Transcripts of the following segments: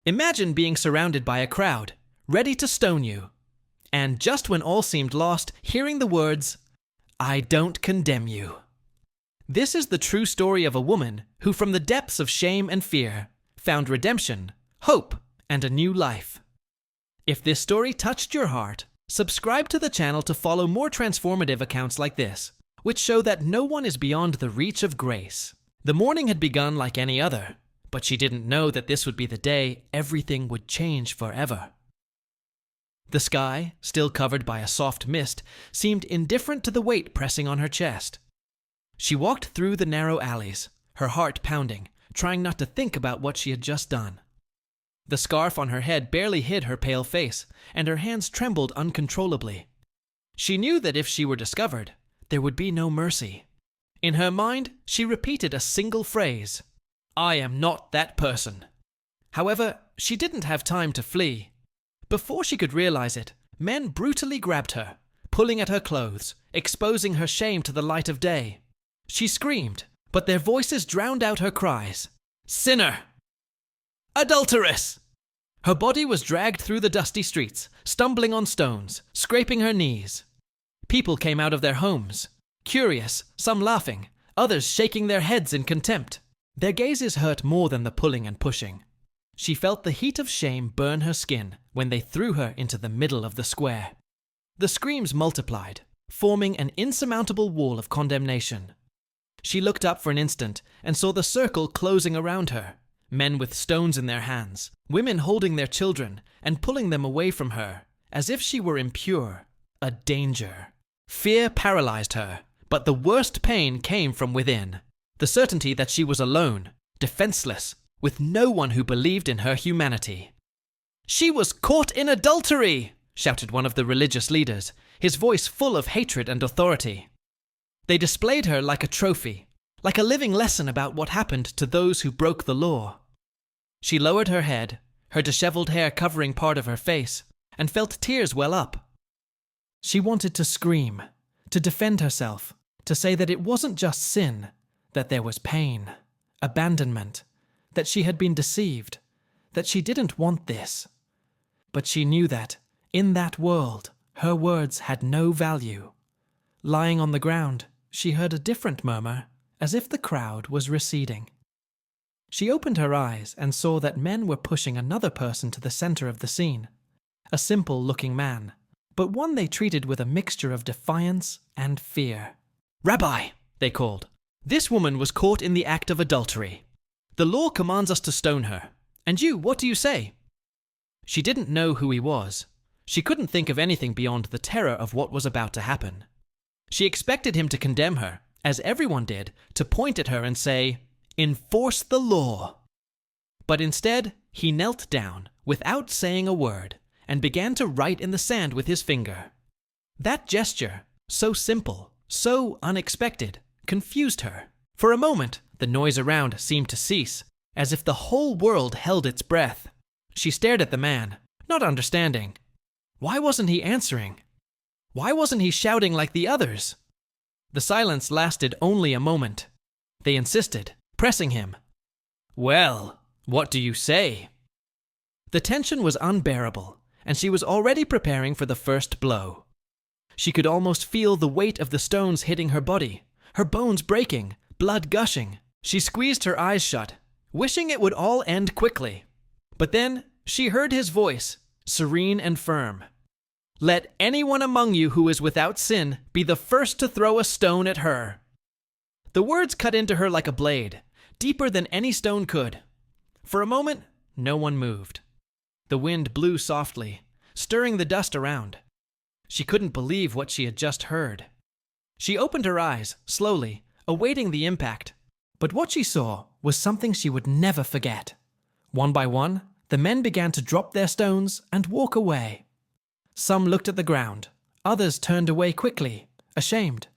Imagine being surrounded by a crowd, ready to stone you. And just when all seemed lost, hearing the words, "I don't condemn you." This is the true story of a woman who, from the depths of shame and fear, found redemption, hope, and a new life. If this story touched your heart, subscribe to the channel to follow more transformative accounts like this, which show that no one is beyond the reach of grace. The morning had begun like any other, but she didn't know that this would be the day everything would change forever. The sky, still covered by a soft mist, seemed indifferent to the weight pressing on her chest. She walked through the narrow alleys, her heart pounding, trying not to think about what she had just done. The scarf on her head barely hid her pale face, and her hands trembled uncontrollably. She knew that if she were discovered, there would be no mercy. In her mind, she repeated a single phrase, "I am not that person." However, she didn't have time to flee. Before she could realize it, men brutally grabbed her, pulling at her clothes, exposing her shame to the light of day. She screamed, but their voices drowned out her cries. "Sinner! Adulteress!" Her body was dragged through the dusty streets, stumbling on stones, scraping her knees. People came out of their homes, curious, some laughing, others shaking their heads in contempt. Their gazes hurt more than the pulling and pushing. She felt the heat of shame burn her skin when they threw her into the middle of the square. The screams multiplied, forming an insurmountable wall of condemnation. She looked up for an instant and saw the circle closing around her, men with stones in their hands, women holding their children and pulling them away from her, as if she were impure, a danger. Fear paralyzed her, but the worst pain came from within, the certainty that she was alone, defenseless, with no one who believed in her humanity. "She was caught in adultery!" shouted one of the religious leaders, his voice full of hatred and authority. They displayed her like a trophy, like a living lesson about what happened to those who broke the law. She lowered her head, her disheveled hair covering part of her face, and felt tears well up. She wanted to scream, to defend herself, to say that it wasn't just sin, that there was pain, abandonment, that she had been deceived, that she didn't want this. But she knew that, in that world, her words had no value. Lying on the ground, she heard a different murmur, as if the crowd was receding. She opened her eyes and saw that men were pushing another person to the center of the scene, a simple-looking man, but one they treated with a mixture of defiance and fear. "Rabbi," they called, "this woman was caught in the act of adultery. The law commands us to stone her. And you, what do you say?" She didn't know who he was. She couldn't think of anything beyond the terror of what was about to happen. She expected him to condemn her, as everyone did, to point at her and say, "Enforce the law." But instead, he knelt down, without saying a word, and began to write in the sand with his finger. That gesture, so simple, so unexpected, confused her. For a moment, the noise around seemed to cease, as if the whole world held its breath. She stared at the man, not understanding. Why wasn't he answering? Why wasn't he shouting like the others? The silence lasted only a moment. They insisted, pressing him. "Well, what do you say?" The tension was unbearable, and she was already preparing for the first blow. She could almost feel the weight of the stones hitting her body, her bones breaking, blood gushing. She squeezed her eyes shut, wishing it would all end quickly. But then she heard his voice, serene and firm. "Let anyone among you who is without sin be the first to throw a stone at her." The words cut into her like a blade, deeper than any stone could. For a moment, no one moved. The wind blew softly, stirring the dust around. She couldn't believe what she had just heard. She opened her eyes, slowly, awaiting the impact. But what she saw was something she would never forget. One by one, the men began to drop their stones and walk away. Some looked at the ground, others turned away quickly, ashamed.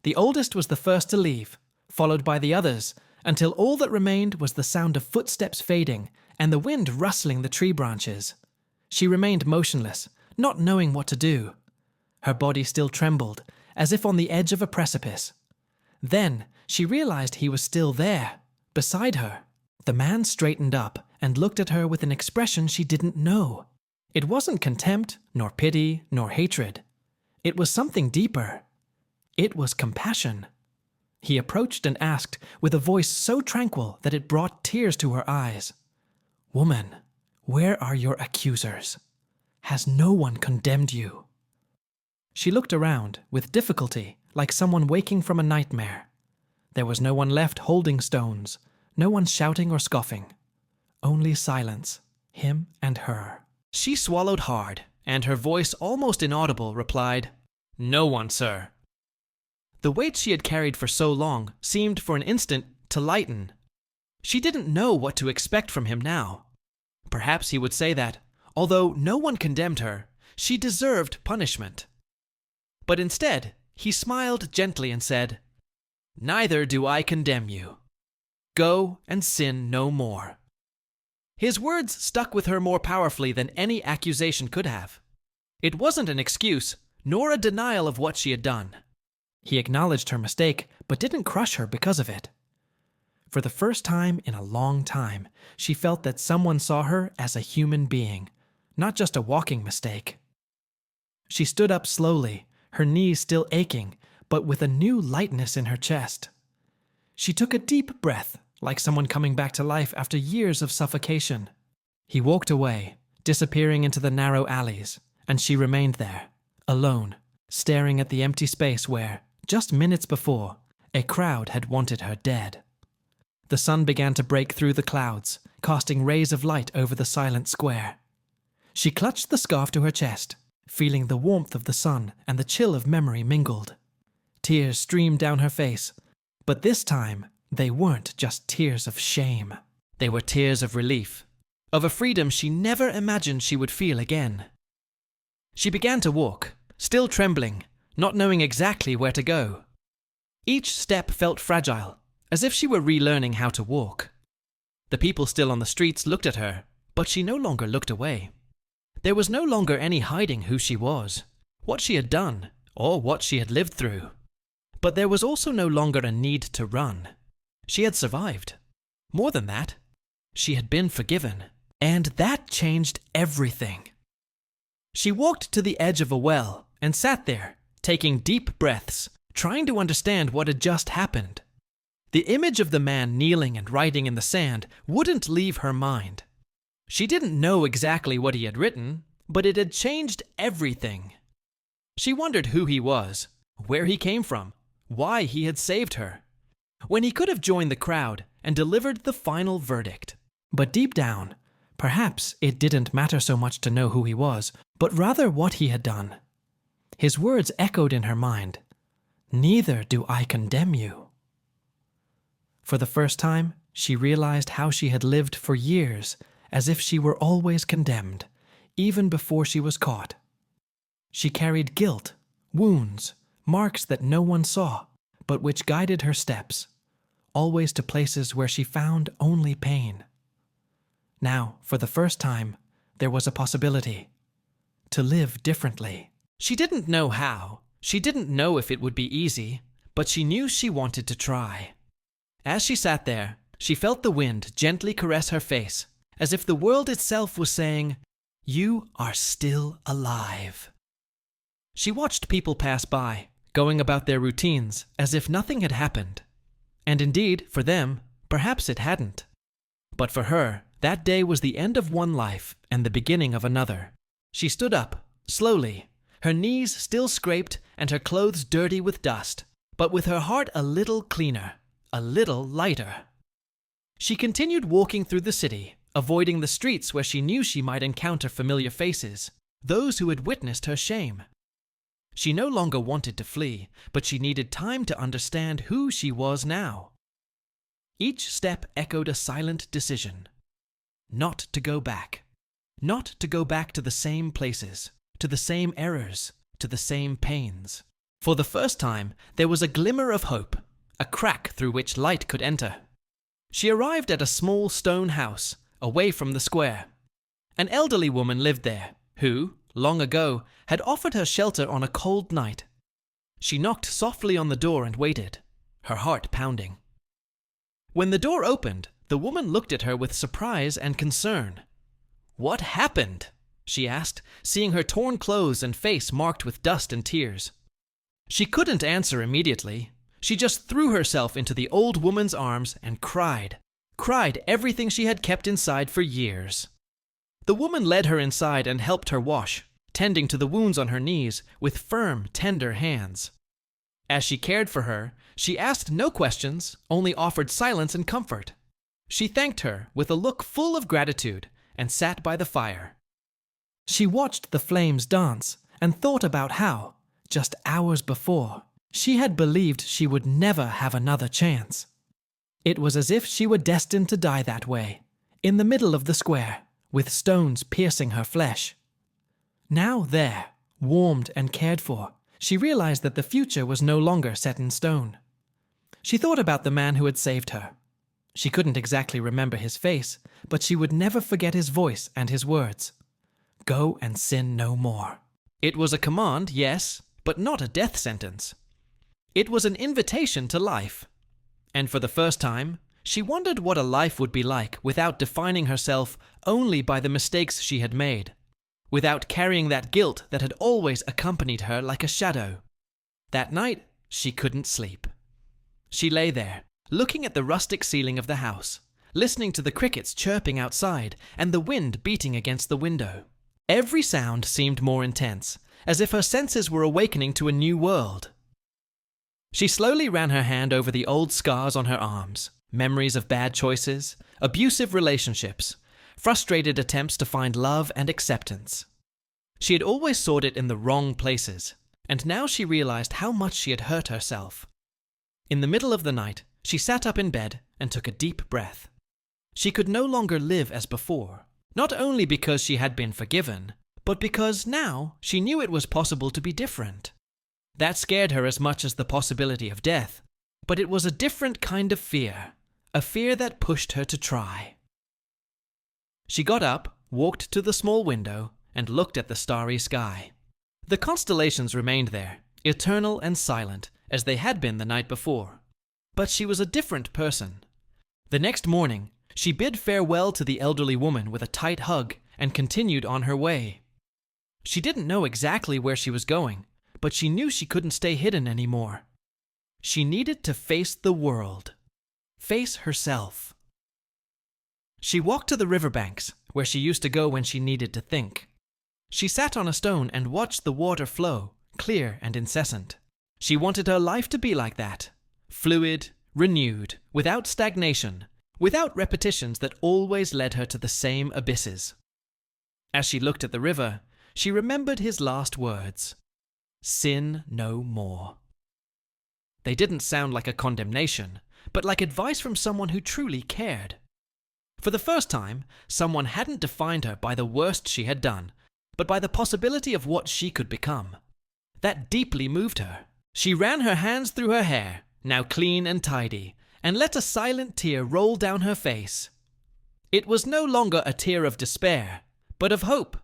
The oldest was the first to leave, followed by the others, until all that remained was the sound of footsteps fading and the wind rustling the tree branches. She remained motionless, not knowing what to do. Her body still trembled, as if on the edge of a precipice. Then she realized he was still there, beside her. The man straightened up and looked at her with an expression she didn't know. It wasn't contempt, nor pity, nor hatred. It was something deeper. It was compassion. He approached and asked, with a voice so tranquil that it brought tears to her eyes, "Woman, where are your accusers? Has no one condemned you?" She looked around, with difficulty, like someone waking from a nightmare. There was no one left holding stones, no one shouting or scoffing. Only silence, him and her. She swallowed hard, and her voice, almost inaudible, replied, "No one, sir." The weight she had carried for so long seemed for an instant to lighten. She didn't know what to expect from him now. Perhaps he would say that, although no one condemned her, she deserved punishment. But instead, he smiled gently and said, "Neither do I condemn you. Go and sin no more." His words stuck with her more powerfully than any accusation could have. It wasn't an excuse, nor a denial of what she had done. He acknowledged her mistake, but didn't crush her because of it. For the first time in a long time, she felt that someone saw her as a human being, not just a walking mistake. She stood up slowly, her knees still aching, but with a new lightness in her chest. She took a deep breath, like someone coming back to life after years of suffocation. He walked away, disappearing into the narrow alleys, and she remained there, alone, staring at the empty space where, just minutes before, a crowd had wanted her dead. The sun began to break through the clouds, casting rays of light over the silent square. She clutched the scarf to her chest, feeling the warmth of the sun and the chill of memory mingled. Tears streamed down her face, but this time they weren't just tears of shame. They were tears of relief, of a freedom she never imagined she would feel again. She began to walk, still trembling, not knowing exactly where to go. Each step felt fragile, as if she were relearning how to walk. The people still on the streets looked at her, but she no longer looked away. There was no longer any hiding who she was, what she had done, or what she had lived through. But there was also no longer a need to run. She had survived. More than that, she had been forgiven, and that changed everything. She walked to the edge of a well and sat there, taking deep breaths, trying to understand what had just happened. The image of the man kneeling and writing in the sand wouldn't leave her mind. She didn't know exactly what he had written, but it had changed everything. She wondered who he was, where he came from, why he had saved her, when he could have joined the crowd and delivered the final verdict. But deep down, perhaps it didn't matter so much to know who he was, but rather what he had done. His words echoed in her mind, "Neither do I condemn you." For the first time, she realized how she had lived for years as if she were always condemned, even before she was caught. She carried guilt, wounds, marks that no one saw, but which guided her steps, always to places where she found only pain. Now, for the first time, there was a possibility to live differently. She didn't know how, she didn't know if it would be easy, but she knew she wanted to try. As she sat there, she felt the wind gently caress her face, as if the world itself was saying, "You are still alive." She watched people pass by, going about their routines as if nothing had happened. And indeed, for them, perhaps it hadn't. But for her, that day was the end of one life and the beginning of another. She stood up, slowly, her knees still scraped and her clothes dirty with dust, but with her heart a little cleaner, a little lighter. She continued walking through the city, avoiding the streets where she knew she might encounter familiar faces, those who had witnessed her shame. She no longer wanted to flee, but she needed time to understand who she was now. Each step echoed a silent decision. Not to go back. Not to go back to the same places, to the same errors, to the same pains. For the first time, there was a glimmer of hope, a crack through which light could enter. She arrived at a small stone house, away from the square. An elderly woman lived there, who, long ago, had offered her shelter on a cold night. She knocked softly on the door and waited, her heart pounding. When the door opened, The woman looked at her with surprise and concern. "What happened?" she asked, seeing her torn clothes and face marked with dust and tears. She couldn't answer immediately. She just threw herself into the old woman's arms and cried everything she had kept inside for years. The woman led her inside and helped her wash, tending to the wounds on her knees with firm, tender hands. As she cared for her, she asked no questions, only offered silence and comfort. She thanked her with a look full of gratitude and sat by the fire. She watched the flames dance and thought about how, just hours before, she had believed she would never have another chance. It was as if she were destined to die that way, in the middle of the square, with stones piercing her flesh. Now there, warmed and cared for, she realized that the future was no longer set in stone. She thought about the man who had saved her. She couldn't exactly remember his face, but she would never forget his voice and his words. Go and sin no more. It was a command, yes, but not a death sentence. It was an invitation to life. And for the first time, she wondered what a life would be like without defining herself only by the mistakes she had made, without carrying that guilt that had always accompanied her like a shadow. That night, she couldn't sleep. She lay there, looking at the rustic ceiling of the house, listening to the crickets chirping outside and the wind beating against the window. Every sound seemed more intense, as if her senses were awakening to a new world. She slowly ran her hand over the old scars on her arms, memories of bad choices, abusive relationships, frustrated attempts to find love and acceptance. She had always sought it in the wrong places, and now she realized how much she had hurt herself. In the middle of the night, she sat up in bed and took a deep breath. She could no longer live as before, not only because she had been forgiven, but because now she knew it was possible to be different. That scared her as much as the possibility of death, but it was a different kind of fear, a fear that pushed her to try. She got up, walked to the small window, and looked at the starry sky. The constellations remained there, eternal and silent, as they had been the night before. But she was a different person. The next morning, she bid farewell to the elderly woman with a tight hug and continued on her way. She didn't know exactly where she was going, but she knew she couldn't stay hidden anymore. She needed to face the world, face herself. She walked to the riverbanks, where she used to go when she needed to think. She sat on a stone and watched the water flow, clear and incessant. She wanted her life to be like that, fluid, renewed, without stagnation, without repetitions that always led her to the same abysses. As she looked at the river, she remembered his last words, "Sin no more." They didn't sound like a condemnation, but like advice from someone who truly cared. For the first time, someone hadn't defined her by the worst she had done, but by the possibility of what she could become. That deeply moved her. She ran her hands through her hair, now clean and tidy, and let a silent tear roll down her face. It was no longer a tear of despair, but of hope.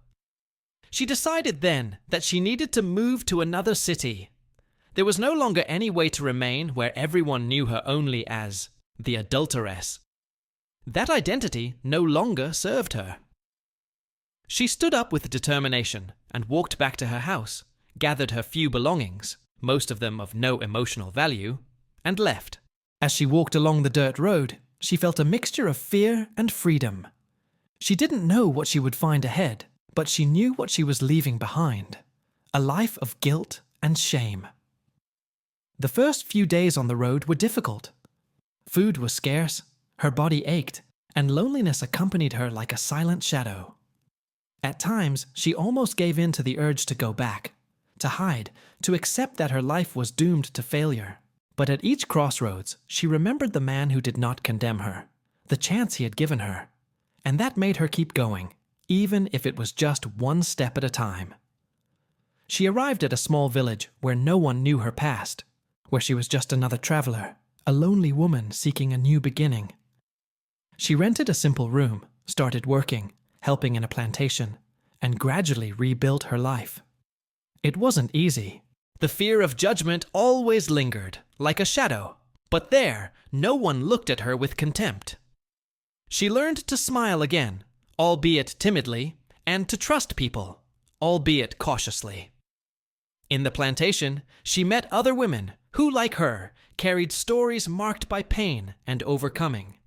She decided then that she needed to move to another city. There was no longer any way to remain where everyone knew her only as the adulteress. That identity no longer served her. She stood up with determination and walked back to her house, gathered her few belongings, most of them of no emotional value, and left. As she walked along the dirt road, she felt a mixture of fear and freedom. She didn't know what she would find ahead, but she knew what she was leaving behind, a life of guilt and shame. The first few days on the road were difficult. Food was scarce, her body ached, and loneliness accompanied her like a silent shadow. At times, she almost gave in to the urge to go back, to hide, to accept that her life was doomed to failure. But at each crossroads, she remembered the man who did not condemn her, the chance he had given her, and that made her keep going, even if it was just one step at a time. She arrived at a small village where no one knew her past, where she was just another traveler, a lonely woman seeking a new beginning. She rented a simple room, started working, helping in a plantation, and gradually rebuilt her life. It wasn't easy. The fear of judgment always lingered, like a shadow. But there, no one looked at her with contempt. She learned to smile again, albeit timidly, and to trust people, albeit cautiously. In the plantation, she met other women who, like her, carried stories marked by pain and overcoming.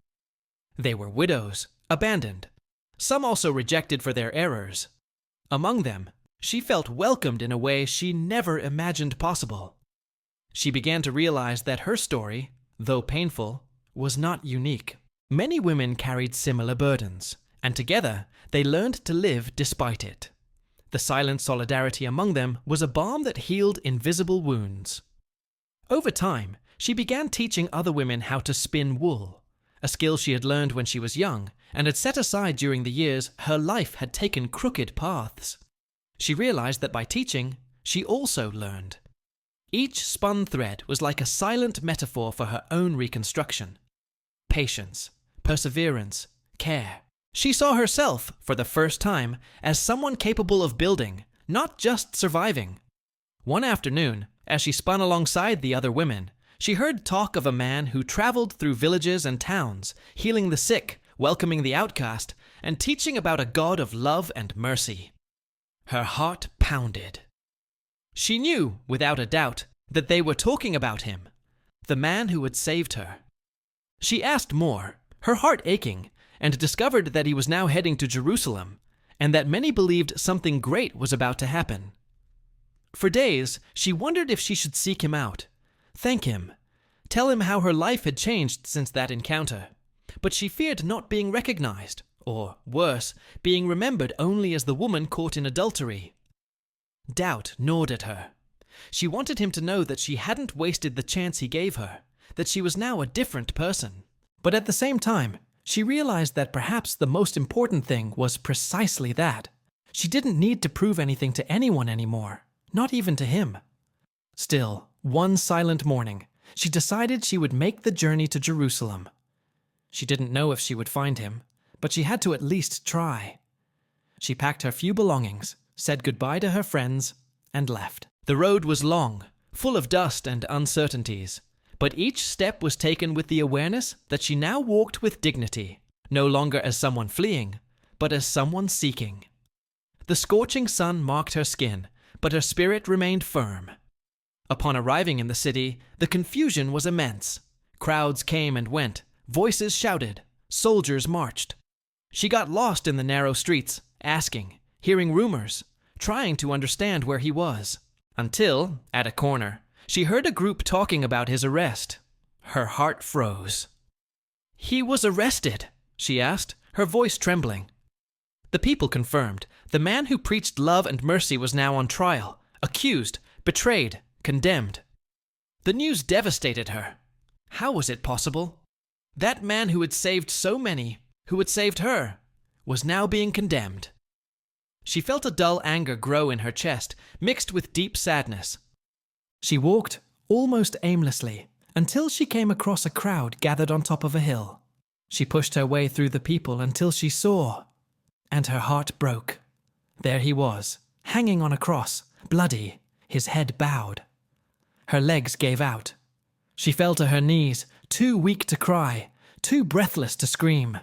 They were widows, abandoned, some also rejected for their errors. Among them, she felt welcomed in a way she never imagined possible. She began to realize that her story, though painful, was not unique. Many women carried similar burdens, and together they learned to live despite it. The silent solidarity among them was a balm that healed invisible wounds. Over time, she began teaching other women how to spin wool, a skill she had learned when she was young and had set aside during the years her life had taken crooked paths. She realized that by teaching, she also learned. Each spun thread was like a silent metaphor for her own reconstruction. Patience, perseverance, care. She saw herself, for the first time, as someone capable of building, not just surviving. One afternoon, as she spun alongside the other women, she heard talk of a man who traveled through villages and towns, healing the sick, welcoming the outcast, and teaching about a God of love and mercy. Her heart pounded. She knew, without a doubt, that they were talking about him, the man who had saved her. She asked more, her heart aching, and discovered that he was now heading to Jerusalem, and that many believed something great was about to happen. For days, she wondered if she should seek him out, thank him, tell him how her life had changed since that encounter. But she feared not being recognized, or, worse, being remembered only as the woman caught in adultery. Doubt gnawed at her. She wanted him to know that she hadn't wasted the chance he gave her, that she was now a different person. But at the same time, she realized that perhaps the most important thing was precisely that. She didn't need to prove anything to anyone anymore, not even to him. Still, one silent morning, she decided she would make the journey to Jerusalem. She didn't know if she would find him, but she had to at least try. She packed her few belongings, said goodbye to her friends, and left. The road was long, full of dust and uncertainties, but each step was taken with the awareness that she now walked with dignity, no longer as someone fleeing, but as someone seeking. The scorching sun marked her skin, but her spirit remained firm. Upon arriving in the city, the confusion was immense. Crowds came and went, voices shouted, soldiers marched. She got lost in the narrow streets, asking, hearing rumors, trying to understand where he was. Until, at a corner, she heard a group talking about his arrest. Her heart froze. "He was arrested?" she asked, her voice trembling. The people confirmed. The man who preached love and mercy was now on trial, accused, betrayed, condemned. The news devastated her. How was it possible? That man who had saved so many, who had saved her, was now being condemned. She felt a dull anger grow in her chest, mixed with deep sadness. She walked, almost aimlessly, until she came across a crowd gathered on top of a hill. She pushed her way through the people until she saw, and her heart broke. There he was, hanging on a cross, bloody, his head bowed. Her legs gave out. She fell to her knees, too weak to cry, too breathless to scream.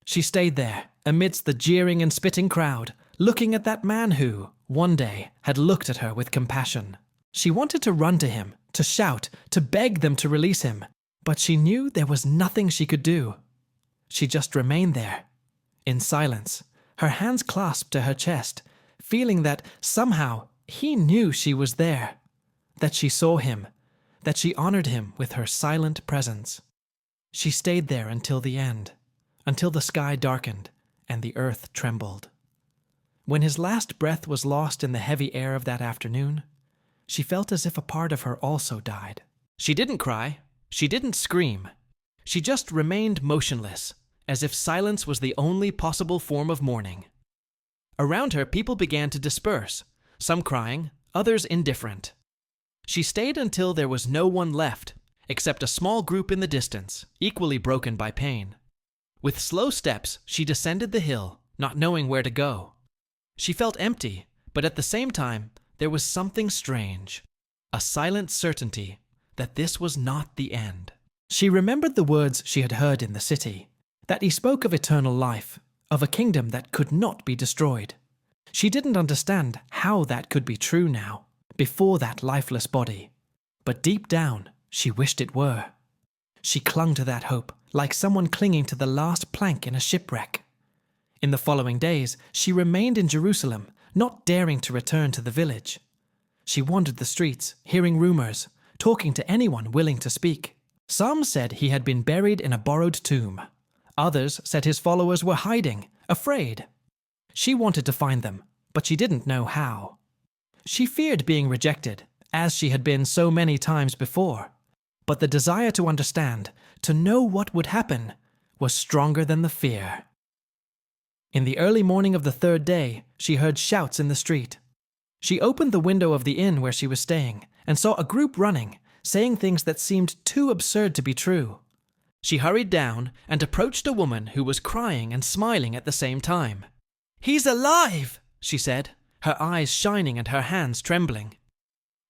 She stayed there, amidst the jeering and spitting crowd, looking at that man who, one day, had looked at her with compassion. She wanted to run to him, to shout, to beg them to release him, but she knew there was nothing she could do. She just remained there, in silence, her hands clasped to her chest, feeling that, somehow, he knew she was there, that she saw him, that she honored him with her silent presence. She stayed there until the end, until the sky darkened and the earth trembled. When his last breath was lost in the heavy air of that afternoon, she felt as if a part of her also died. She didn't cry, she didn't scream. She just remained motionless, as if silence was the only possible form of mourning. Around her, people began to disperse, some crying, others indifferent. She stayed until there was no one left, except a small group in the distance, equally broken by pain. With slow steps, she descended the hill, not knowing where to go. She felt empty, but at the same time, there was something strange, a silent certainty that this was not the end. She remembered the words she had heard in the city. that he spoke of eternal life, of a kingdom that could not be destroyed. She didn't understand how that could be true now, before that lifeless body. But deep down, she wished it were. She clung to that hope, like someone clinging to the last plank in a shipwreck. In the following days, she remained in Jerusalem, not daring to return to the village. She wandered the streets, hearing rumors, talking to anyone willing to speak. Some said he had been buried in a borrowed tomb. Others said his followers were hiding, afraid. She wanted to find them, but she didn't know how. She feared being rejected, as she had been so many times before. But the desire to understand, to know what would happen, was stronger than the fear. In the early morning of the third day, she heard shouts in the street. She opened the window of the inn where she was staying and saw a group running, saying things that seemed too absurd to be true. She hurried down and approached a woman who was crying and smiling at the same time. "He's alive!" she said, her eyes shining and her hands trembling.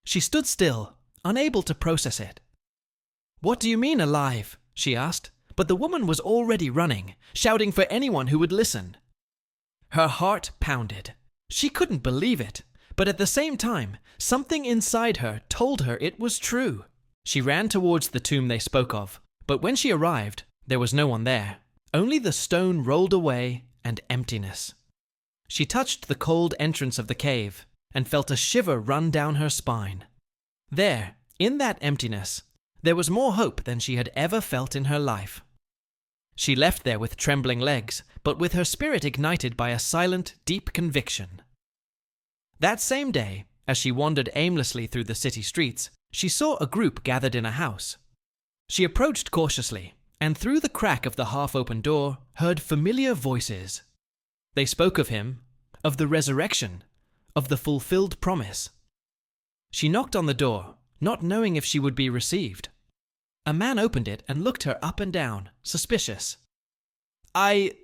She stood still, unable to process it. "What do you mean alive?" she asked, but the woman was already running, shouting for anyone who would listen. Her heart pounded. She couldn't believe it, but at the same time, something inside her told her it was true. She ran towards the tomb they spoke of, but when she arrived, there was no one there. Only the stone rolled away and emptiness. She touched the cold entrance of the cave and felt a shiver run down her spine. There, in that emptiness, there was more hope than she had ever felt in her life. She left there with trembling legs, but with her spirit ignited by a silent, deep conviction. That same day, as she wandered aimlessly through the city streets, she saw a group gathered in a house. She approached cautiously, and through the crack of the half-open door, heard familiar voices. They spoke of him, of the resurrection, of the fulfilled promise. She knocked on the door, not knowing if she would be received. A man opened it and looked her up and down, suspicious. I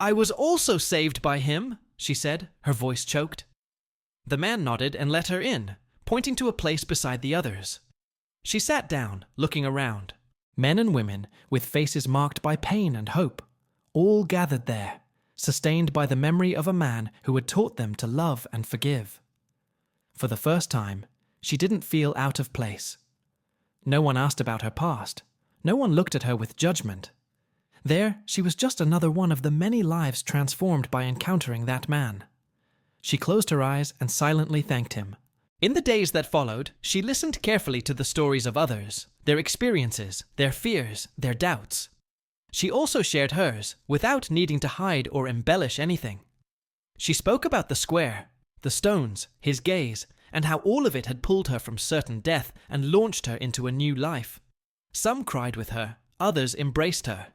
was also saved by him," she said, her voice choked. The man nodded and let her in, pointing to a place beside the others. She sat down, looking around. Men and women, with faces marked by pain and hope, all gathered there, sustained by the memory of a man who had taught them to love and forgive. For the first time, she didn't feel out of place. No one asked about her past. No one looked at her with judgment. There, she was just another one of the many lives transformed by encountering that man. She closed her eyes and silently thanked him. In the days that followed, she listened carefully to the stories of others, their experiences, their fears, their doubts. She also shared hers, without needing to hide or embellish anything. She spoke about the square, the stones, his gaze, and how all of it had pulled her from certain death and launched her into a new life. Some cried with her, others embraced her.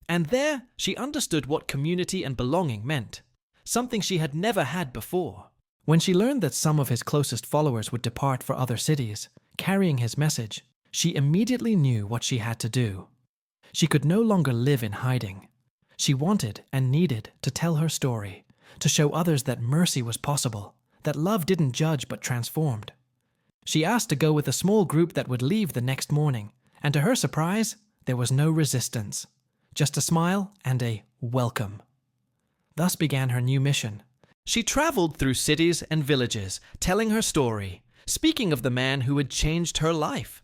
And there she understood what community and belonging meant, something she had never had before. When she learned that some of his closest followers would depart for other cities, carrying his message, she immediately knew what she had to do. She could no longer live in hiding. She wanted and needed to tell her story, to show others that mercy was possible, that love didn't judge but transformed. She asked to go with a small group that would leave the next morning, and to her surprise, there was no resistance, just a smile and a welcome. Thus began her new mission. She traveled through cities and villages, telling her story, speaking of the man who had changed her life.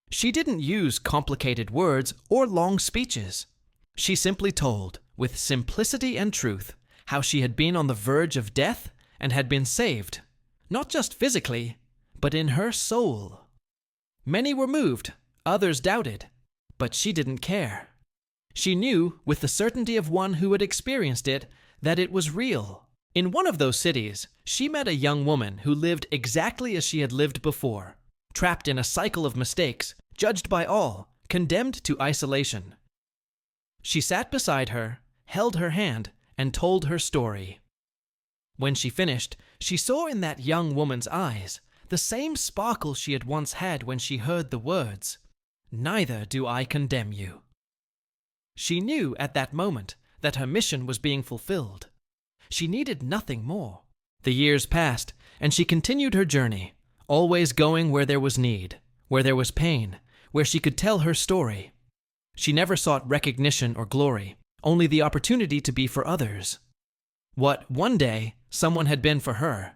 She didn't use complicated words or long speeches. She simply told, with simplicity and truth, how she had been on the verge of death and had been saved, not just physically, but in her soul. Many were moved, others doubted, but she didn't care. She knew, with the certainty of one who had experienced it, that it was real. In one of those cities, she met a young woman who lived exactly as she had lived before, trapped in a cycle of mistakes, judged by all, condemned to isolation. She sat beside her, held her hand, and told her story. When she finished, she saw in that young woman's eyes the same sparkle she had once had when she heard the words, "Neither do I condemn you." She knew at that moment that her mission was being fulfilled. She needed nothing more. The years passed, and she continued her journey, always going where there was need, where there was pain, where she could tell her story. She never sought recognition or glory, only the opportunity to be for others. What one day someone had been for her.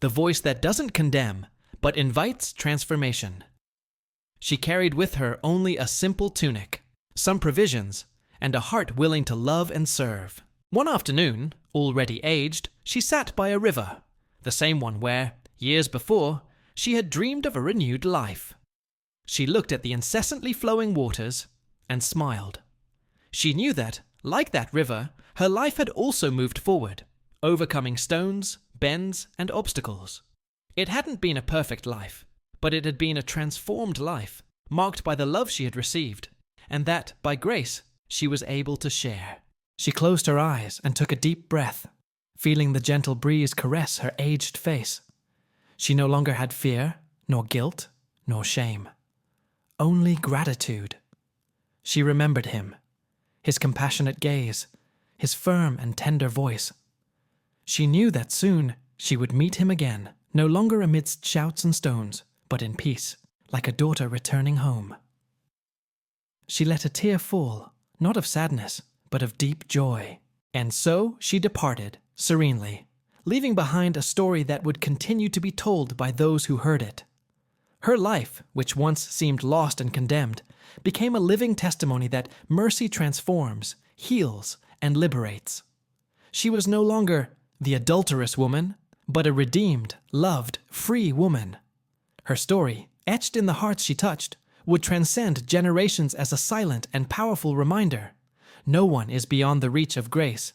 The voice that doesn't condemn, but invites transformation. She carried with her only a simple tunic, some provisions, and a heart willing to love and serve. One afternoon, already aged, she sat by a river, the same one where, years before, she had dreamed of a renewed life. She looked at the incessantly flowing waters and smiled. She knew that, like that river, her life had also moved forward, overcoming stones, bends, and obstacles. It hadn't been a perfect life, but it had been a transformed life, marked by the love she had received, and that, by grace, she was able to share. She closed her eyes and took a deep breath, feeling the gentle breeze caress her aged face. She no longer had fear, nor guilt, nor shame. Only gratitude. She remembered him, his compassionate gaze, his firm and tender voice. She knew that soon she would meet him again, no longer amidst shouts and stones, but in peace, like a daughter returning home. She let a tear fall, not of sadness, but of deep joy. And so she departed, serenely, leaving behind a story that would continue to be told by those who heard it. Her life, which once seemed lost and condemned, became a living testimony that mercy transforms, heals, and liberates. She was no longer the adulterous woman, but a redeemed, loved, free woman. Her story, etched in the hearts she touched, would transcend generations as a silent and powerful reminder. No one is beyond the reach of grace,